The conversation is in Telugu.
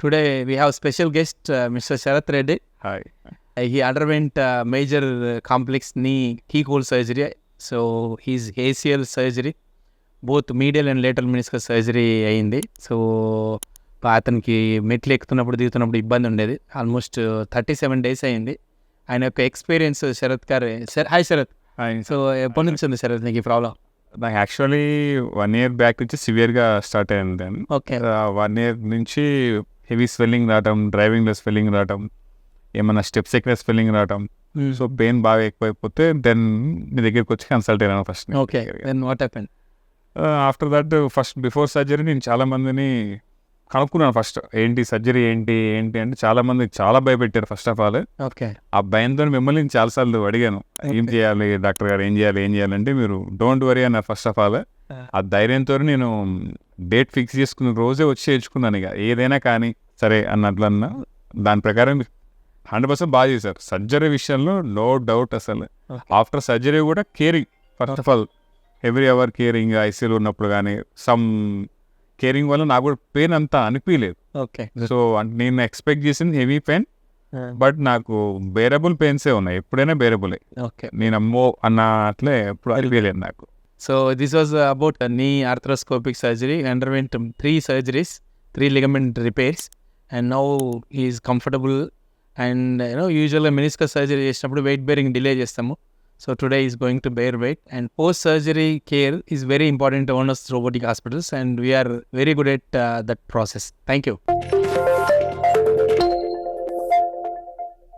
Today we have special guest Mr. Sharath Reddy. Hi. He underwent major complex knee keyhole surgery. So his ACL surgery, both medial and lateral meniscus surgery అయింది. సో అతనికి మెట్లు ఎక్కుతున్నప్పుడు దిగుతున్నప్పుడు ఇబ్బంది ఉండేది. ఆల్మోస్ట్ 37 days అయింది. ఆయన యొక్క ఎక్స్పీరియన్స్ శరత్ గారు. హాయ్ శరత్. Hi. సో ఎప్పటి నుంచి ఉంది శరత్ నీకు ఈ ప్రాబ్లం? నాకు యాక్చువల్లీ 1 year బ్యాక్ నుంచి సివియర్గా స్టార్ట్ అయింది. దాన్ని ఓకే. 1 year నుంచి హెవీ స్వెల్లింగ్ రావటం, డ్రైవింగ్లో స్వెల్లింగ్ రావటం, ఏమన్నా స్టెప్స్ ఎక్కిన స్వెల్లింగ్ రావటం. సో పెయిన్ బాగా ఎక్కువైపోతే దెన్ మీ దగ్గరికి వచ్చి కన్సల్ట్ అయ్యాను first. Okay. Then what happened? After that first before surgery నేను చాలా మందిని కనుక్కున్నాను. ఫస్ట్ ఏంటి సర్జరీ ఏంటి అంటే చాలా మంది చాలా భయపెట్టారు. First of all okay. ఆ భయంతో మిమ్మల్ని నేను చాలాసార్లు అడిగాను, ఏం చేయాలి డాక్టర్ గారు, ఏం చేయాలంటే మీరు డోంట్ వరీ అన్నారు. ఫస్ట్ ఆఫ్ ఆల్ ఆ ధైర్యంతో నేను డేట్ ఫిక్స్ చేసుకున్న రోజే వచ్చి చేర్చుకున్నాను. ఇక ఏదైనా కానీ సరే అన్నట్లన్నా దాని ప్రకారం 100% బాగా చేశారు. సర్జరీ విషయంలో నో డౌట్. అసలు ఆఫ్టర్ సర్జరీ కూడా caring, first of all every hour caring. ఐసీయూలో ఉన్నప్పుడు కానీ సమ్ కేరింగ్ వల్ల నాకు కూడా పెయిన్ అంతా అనిపించలేదు. ఓకే. సో నేను ఎక్స్పెక్ట్ చేసింది హెవీ పెయిన్, బట్ నాకు బేరబుల్ పెయిన్సే ఉన్నాయి. ఎప్పుడైనా బేరబులే. ఓకే. నేను అమ్మో అన్న అట్లే ఎప్పుడు అనిపించలేదు నాకు. So this was about knee arthroscopic surgery. He underwent 3 surgeries, 3 ligament repairs, and now he is comfortable. And usually meniscus surgery చేసినప్పుడు weight bearing delay చేస్తాము. So today he is going to bear weight, and post surgery care is very important to Onus Robotic Hospitals, and we are very good at that process. Thank you.